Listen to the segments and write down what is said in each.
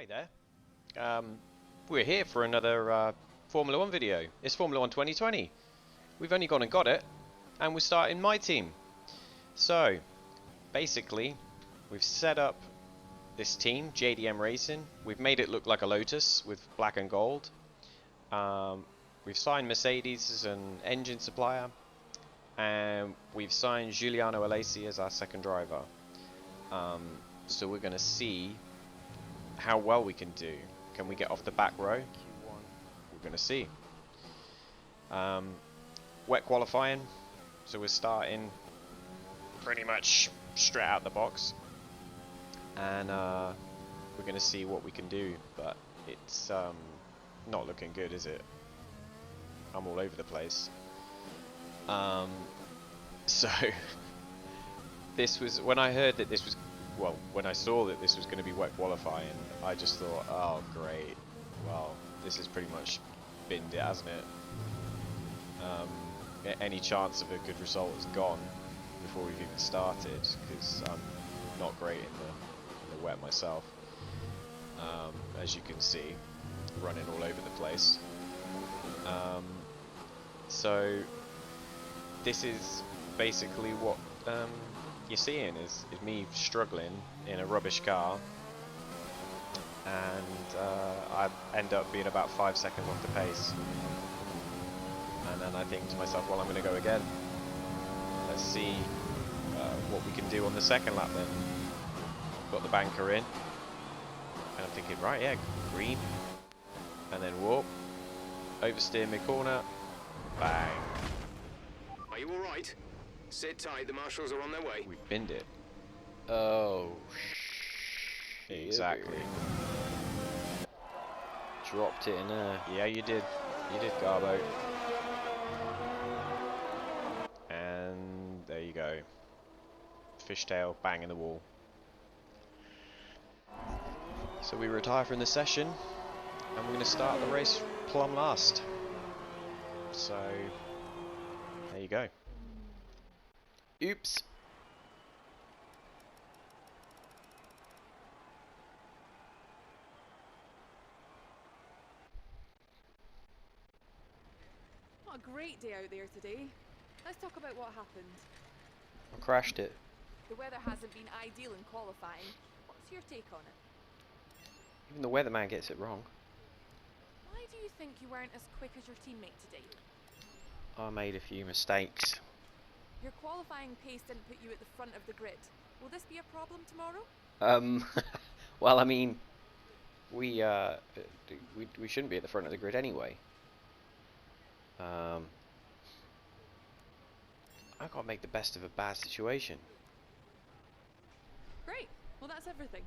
Hi there. We're here for another Formula 1 video. It's Formula 1 2020. We've only gone and got it, and we're starting my team. So, basically, we've set up this team, JDM Racing. We've made it look like a Lotus with black and gold. We've signed Mercedes as an engine supplier, and we've signed Giuliani Alesi as our second driver. So we're going to see how well we can do. Can we get off the back row? We're going to see. Wet qualifying, so we're starting pretty much straight out the box, and we're going to see what we can do, but it's not looking good, is it? I'm all over the place. So this was, when I heard that this was, well, when I saw that this was going to be wet qualifying, I just thought, oh great, well, this has pretty much binned it, hasn't it? Any chance of a good result is gone before we've even started, because I'm not great in the wet myself. As you can see, running all over the place. So this is basically what you're seeing is me struggling in a rubbish car, and I end up being about 5 seconds off the pace. And then I think to myself, well, I'm going to go again. Let's see what we can do on the second lap then. Got the banker in. And I'm thinking, right, yeah, green. And then warp. Oversteer mid-corner. Bang. Are you alright? Sit tight, the marshals are on their way. We binned it. Oh, exactly. Dropped it in there. Yeah, you did. You did, Garbo. And there you go. Fishtail, bang in the wall. So we retire from the session, and we're going to start the race plumb last. So there you go. Oops. What a great day out there today. Let's talk about what happened. I crashed it. The weather hasn't been ideal in qualifying. What's your take on it? Even the weatherman gets it wrong. Why do you think you weren't as quick as your teammate today? I made a few mistakes. Your qualifying pace didn't put you at the front of the grid. Will this be a problem tomorrow? Well, I mean, we shouldn't be at the front of the grid anyway. I've got to make the best of a bad situation. Great. Well, that's everything.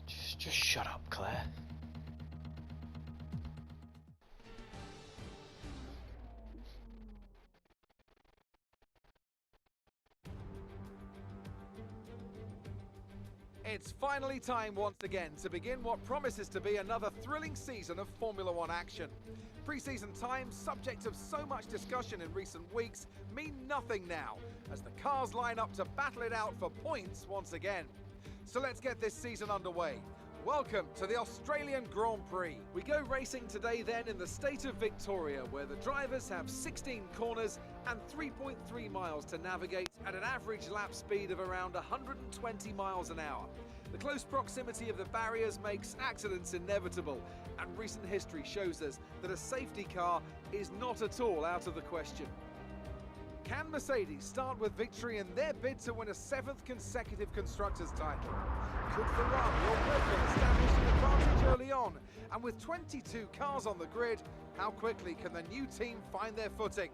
Yeah. Just shut up, Claire. It's finally time once again to begin what promises to be another thrilling season of Formula 1 action. Pre-season times, subject of so much discussion in recent weeks, mean nothing now, as the cars line up to battle it out for points once again. So let's get this season underway. Welcome to the Australian Grand Prix. We go racing today then in the state of Victoria, where the drivers have 16 corners and 3.3 miles to navigate at an average lap speed of around 120 miles an hour. The close proximity of the barriers makes accidents inevitable, and recent history shows us that a safety car is not at all out of the question. Can Mercedes start with victory in their bid to win a 7th consecutive Constructors' title? Could Ferrari or Red Bull establish an advantage early on? And with 22 cars on the grid, how quickly can the new team find their footing?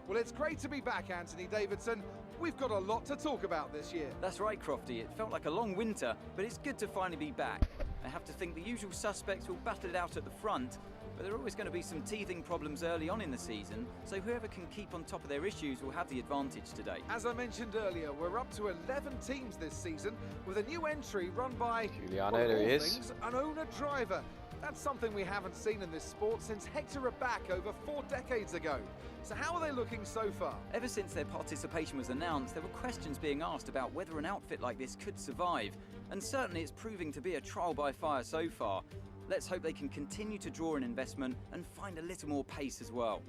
Well, it's great to be back, Anthony Davidson. We've got a lot to talk about this year. That's right, Crofty. It felt like a long winter, but it's good to finally be back. I have to think the usual suspects will battle it out at the front, but there are always going to be some teething problems early on in the season, so whoever can keep on top of their issues will have the advantage today. As I mentioned earlier, we're up to 11 teams this season, with a new entry run by, Giuliani, well, there he all is. things, an owner-driver. That's something we haven't seen in this sport since Hector Rabac over 4 decades ago. So how are they looking so far? Ever since their participation was announced, there were questions being asked about whether an outfit like this could survive, and certainly it's proving to be a trial by fire so far. Let's hope they can continue to draw in investment and find a little more pace as well.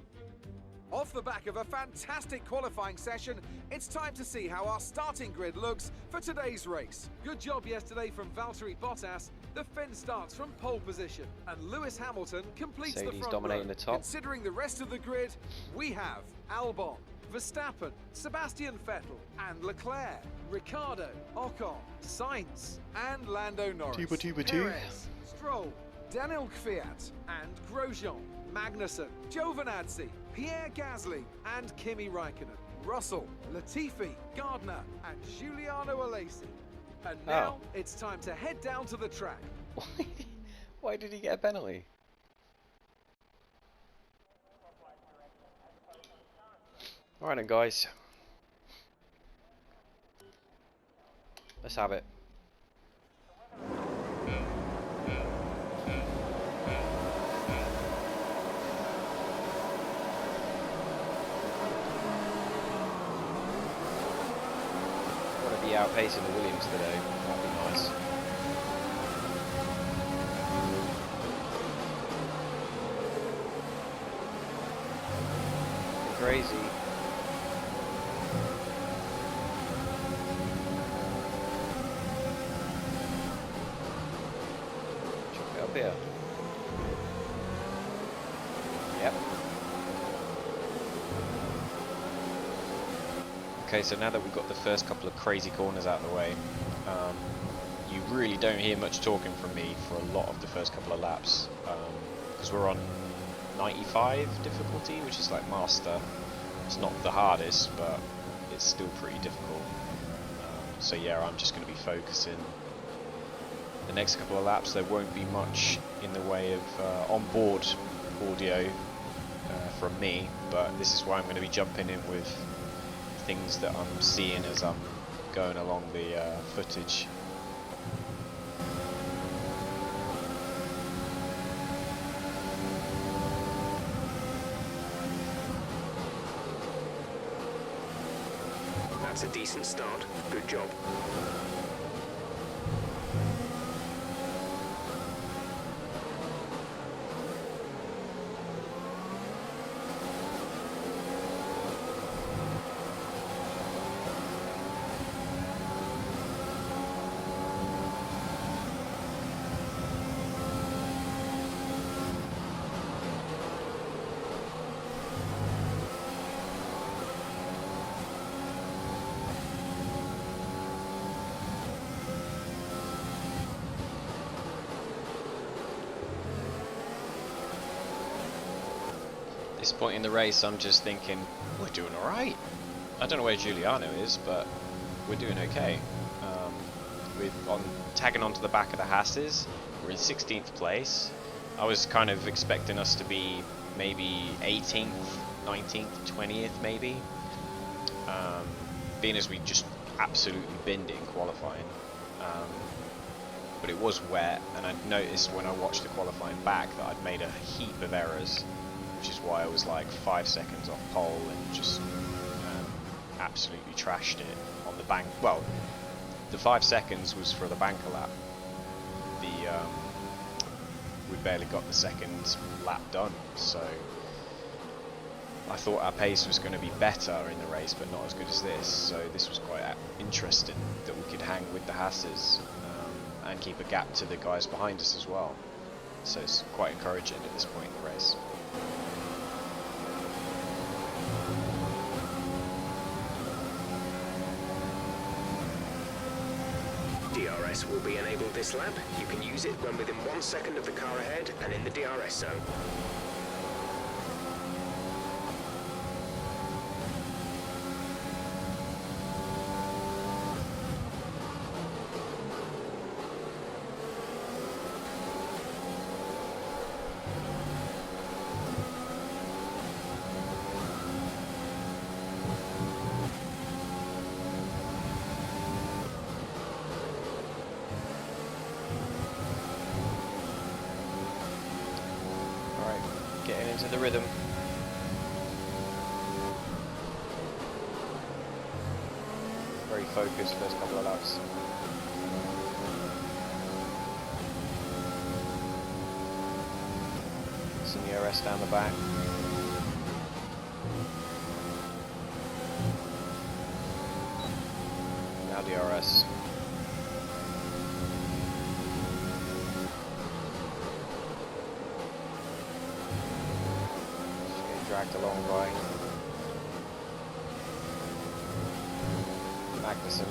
Off the back of a fantastic qualifying session, it's time to see how our starting grid looks for today's race. Good job yesterday from Valtteri Bottas. The Finn starts from pole position, and Lewis Hamilton completes the Mercedes front dominating row. the top. Considering the rest of the grid, we have Albon, Verstappen, Sebastian Vettel, and Leclerc, Ricciardo, Ocon, Sainz, and Lando Norris. Perez, Stroll, Daniel Kvyat, and Grosjean, Magnussen, Giovinazzi, Pierre Gasly, and Kimi Raikkonen, Russell, Latifi, Gardner, and Giuliano Alesi. And now it's time to head down to the track. Why did he get a penalty? Alright then, guys. Let's have it. Gotta be outpacing the Williams today. That'd be nice. Crazy. Chuck it up here. Yep. Okay, so now that we've got the first couple of crazy corners out of the way, you really don't hear much talking from me for a lot of the first couple of laps, because we're on 95 difficulty, which is like master. It's not the hardest, but it's still pretty difficult. So yeah, I'm just going to be focusing the next couple of laps. There won't be much in the way of onboard audio from me, but this is why I'm going to be jumping in with things that I'm seeing as I'm going along the footage. That's a decent start. Good job. This point in the race, I'm just thinking, we're doing alright. I don't know where Giuliano is, but we're doing okay. We're tagging onto the back of the Hasses. We're in 16th place. I was kind of expecting us to be maybe 18th, 19th, 20th maybe. Being as we just absolutely binned it in qualifying. But it was wet, and I noticed when I watched the qualifying back that I'd made a heap of errors, which is why I was like 5 seconds off pole and just absolutely trashed it on the bank. Well, the 5 seconds was for the banker lap. We barely got the second lap done, so I thought our pace was going to be better in the race, but not as good as this. So this was quite interesting that we could hang with the Hasses and keep a gap to the guys behind us as well. So it's quite encouraging at this point in the race. DRS will be enabled this lap. You can use it when within 1 second of the car ahead and in the DRS zone. into the rhythm. Very focused first couple of laps. Some DRS down the back. Now DRS. Just getting dragged along by Magnussen.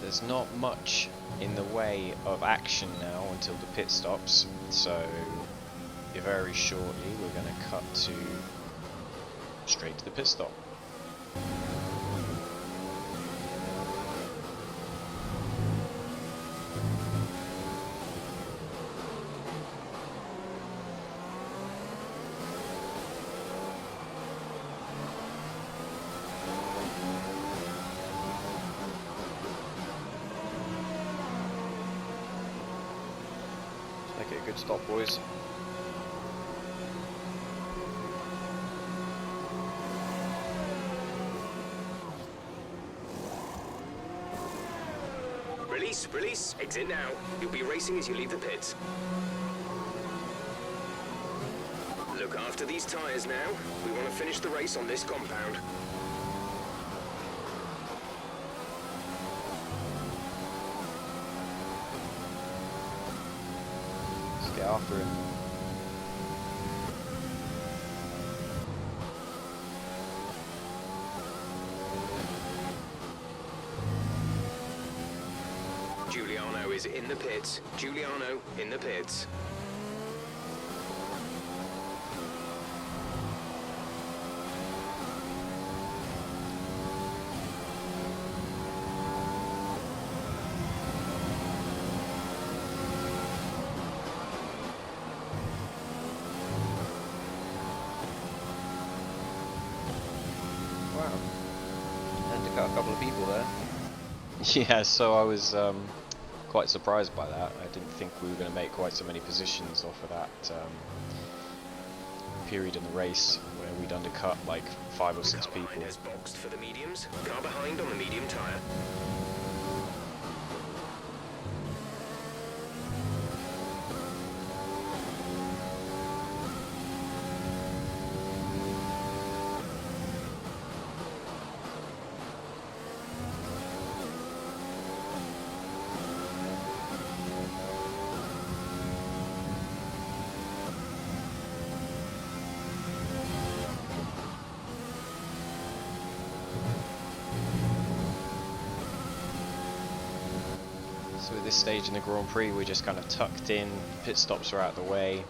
There's not much in the way of action now until the pit stops, so very shortly we're going to cut to straight to the pit stop. Make it a good stop, boys. Release, release, exit now. You'll be racing as you leave the pits. Look after these tyres now. We want to finish the race on this compound. Let's get after him. Giuliano is in the pits. Giuliano in the pits. Wow. And to cut a couple of people there. Yeah, so I was quite surprised by that. I didn't think we were going to make quite so many positions off of that period in the race where we'd undercut like 5 or 6 Car people. behind has boxed for the mediums. Car behind on the medium tyre. So at this stage in the Grand Prix we're just kind of tucked in, pit stops are out of the way.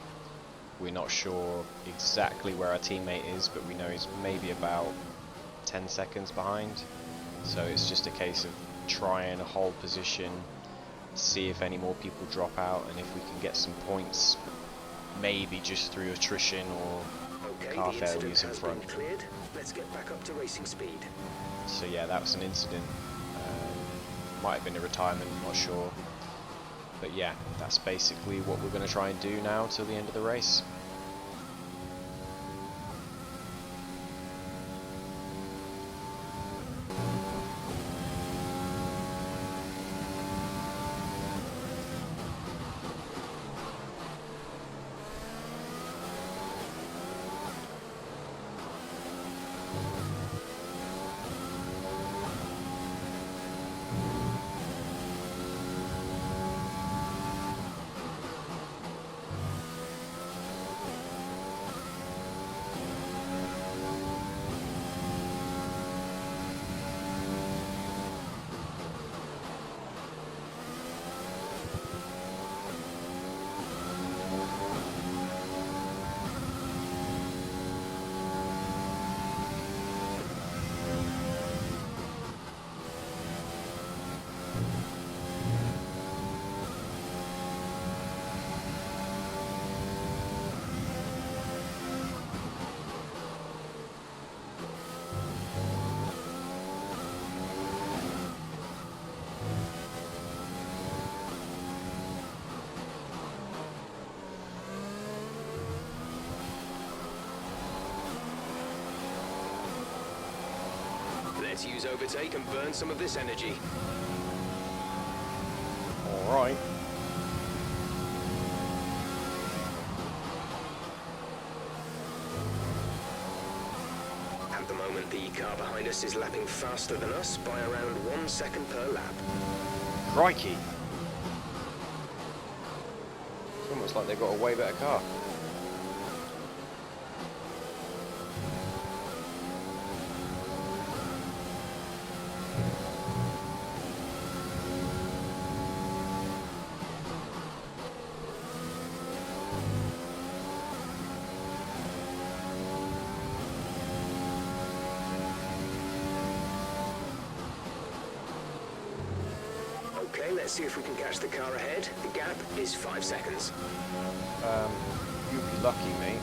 We're not sure exactly where our teammate is, but we know he's maybe about 10 seconds behind. So it's just a case of trying to hold position, see if any more people drop out, and if we can get some points, maybe just through attrition or Okay, car the incident failures in has front. been cleared. Let's get back up to racing speed. So yeah, that was an incident. Might have been a retirement, not sure. But yeah, that's basically what we're going to try and do now till the end of the race. Let's use overtake and burn some of this energy. Alright. At the moment, the car behind us is lapping faster than us by around 1 second per lap. Crikey. It's almost like they've got a way better car. Okay, let's see if we can catch the car ahead. The gap is 5 seconds. You'll be lucky, mate.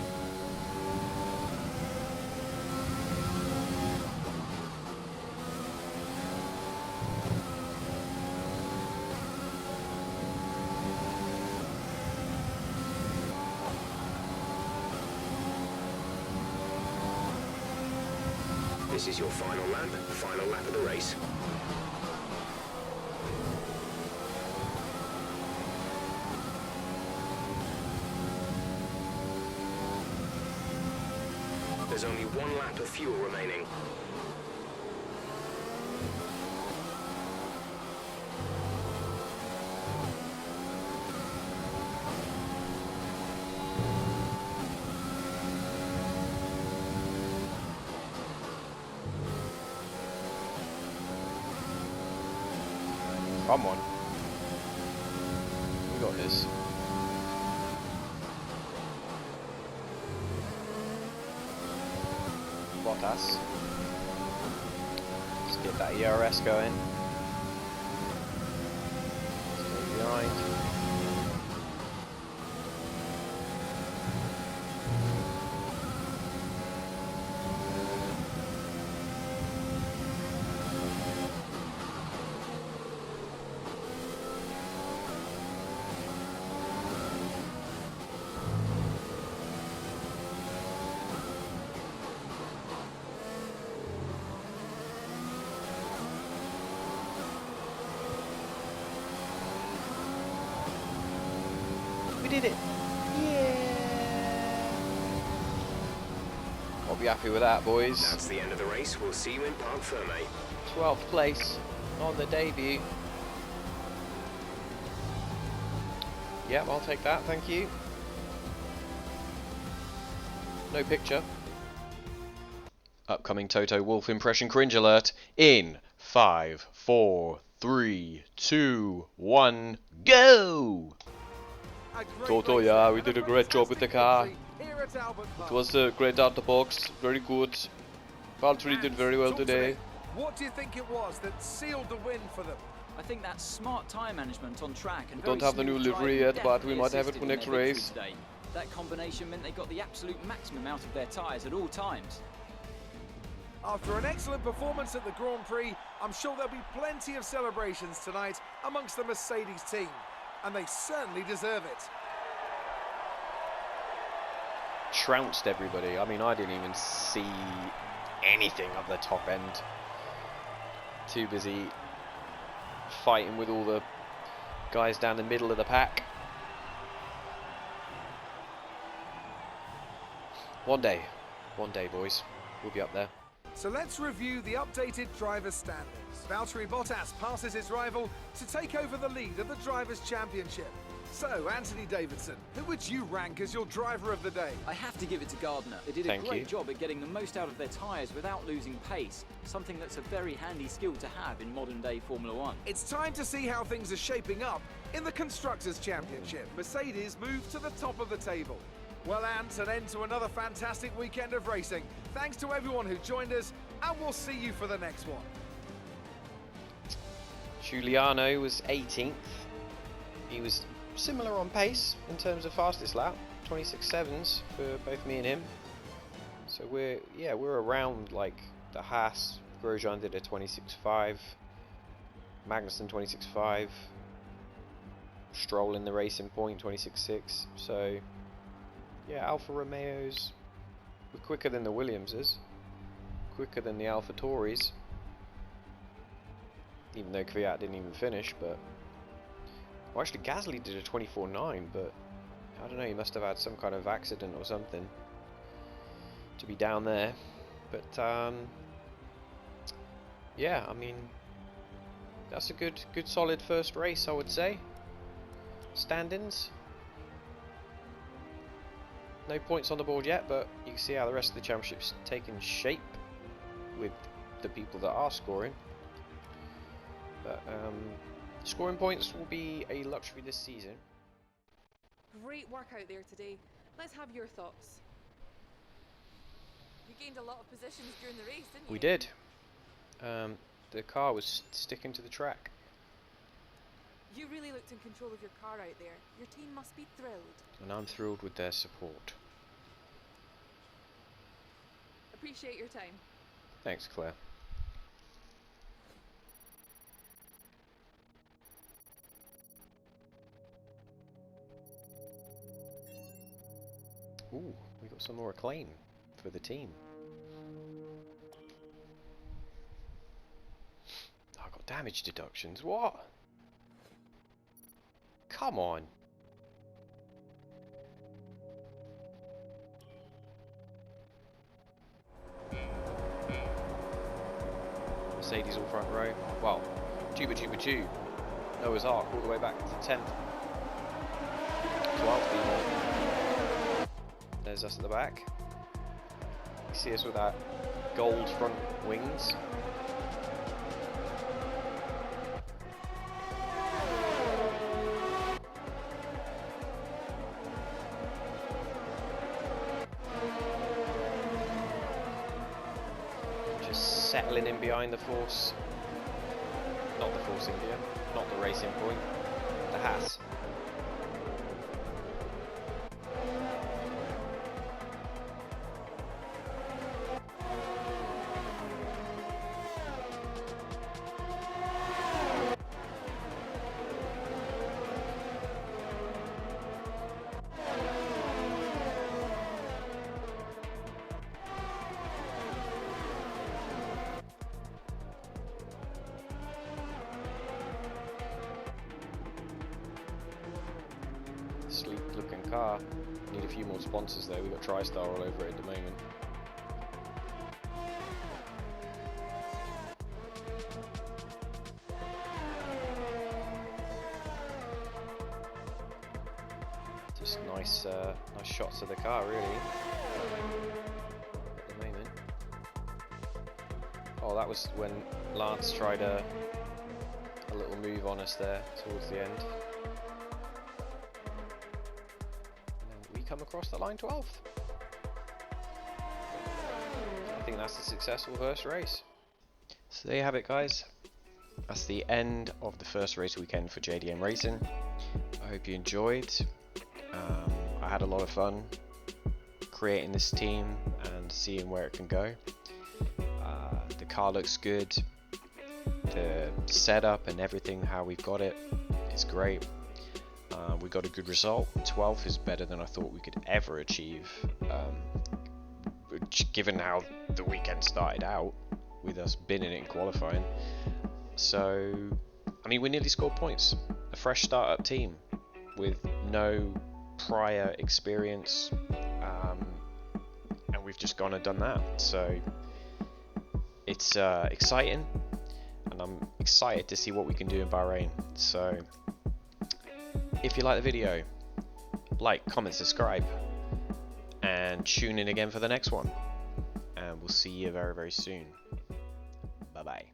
This is your final lap of the race. There's only 1 lap of fuel remaining. Come on. We got this. Bottas. Let's get that ERS going. Stay behind. We did it! Yeah! I'll be happy with that, boys. That's the end of the race. We'll see you in Parc Ferme. 12th place on the debut. Yep, I'll take that, thank you. No picture. Upcoming Toto Wolff impression cringe alert in 5, 4, 3, 2, 1, go! Toto, yeah, we did a great job with the car. It was great out the box, very good. Valtteri did very well today. What do you think it was that sealed the win for them? I think that's smart tyre management on track and We don't have the new livery yet, but we might have it for next race. Today. That combination meant they got the absolute maximum out of their tyres at all times. After an excellent performance at the Grand Prix, I'm sure there'll be plenty of celebrations tonight amongst the Mercedes team. And they certainly deserve it. Trounced everybody. I mean, I didn't even see anything of the top end. Too busy fighting with all the guys down the middle of the pack. One day, boys, we'll be up there. So let's review the updated driver's standings. Valtteri Bottas passes his rival to take over the lead of the Drivers' Championship. So, Anthony Davidson, who would you rank as your driver of the day? I have to give it to Gardner. They did a great job at getting the most out of their tyres without losing pace, something that's a very handy skill to have in modern-day Formula One. It's time to see how things are shaping up in the Constructors' Championship. Mercedes move to the top of the table. Well, Ant, an end to another fantastic weekend of racing. Thanks to everyone who joined us, and we'll see you for the next one. Giuliani was 18th. He was similar on pace in terms of fastest lap, 26.7s for both me and him. So we're around like the Haas. Grosjean did a 26.5, Magnussen 26.5, Stroll in the Racing Point 26.6. So yeah, Alfa Romeos were quicker than the Williamses, quicker than the Alfa Tauris. even though Kvyat didn't even finish. But well, actually Gasly did a 24.9, but I don't know, he must have had some kind of accident or something to be down there. But yeah, I mean, that's a good solid first race, I would say. Standings. No points on the board yet, but you can see how the rest of the championship's taking shape with the people that are scoring. But scoring points will be a luxury this season. Great work out there today. Let's have your thoughts. You gained a lot of positions during the race, didn't you? We did. The car was sticking to the track. You really looked in control of your car out there. Your team must be thrilled. And I'm thrilled with their support. Appreciate your time. Thanks, Claire. Ooh, we got some more acclaim for the team. Oh, I got damage deductions. What? Come on. Mercedes all front row. Well, Juba 2. Noah's Ark all the way back to 10th. 12th even. There's us at the back. You see us with that gold front wings. Just settling in behind the Force. Not the Force India, not the Racing Point, the Haas. Sleek looking car. Need a few more sponsors though. We've got TriStar all over it at the moment. Just nice shots of the car really at the moment. Oh, that was when Lance tried a little move on us there towards the end. Come across the line 12th. I think that's a successful first race. So there you have it, guys. That's the end of the first race weekend for JDM Racing. I hope you enjoyed. I had a lot of fun creating this team and seeing where it can go. The car looks good. The setup and everything, how we've got it, is great. We got a good result. 12th is better than I thought we could ever achieve, given how the weekend started out with us binning it in qualifying. So, I mean, we nearly scored points. A fresh startup team with no prior experience, and we've just gone and done that. So, it's exciting, and I'm excited to see what we can do in Bahrain. So, if you like the video, like, comment, subscribe, and tune in again for the next one. And we'll see you very, very soon. Bye bye.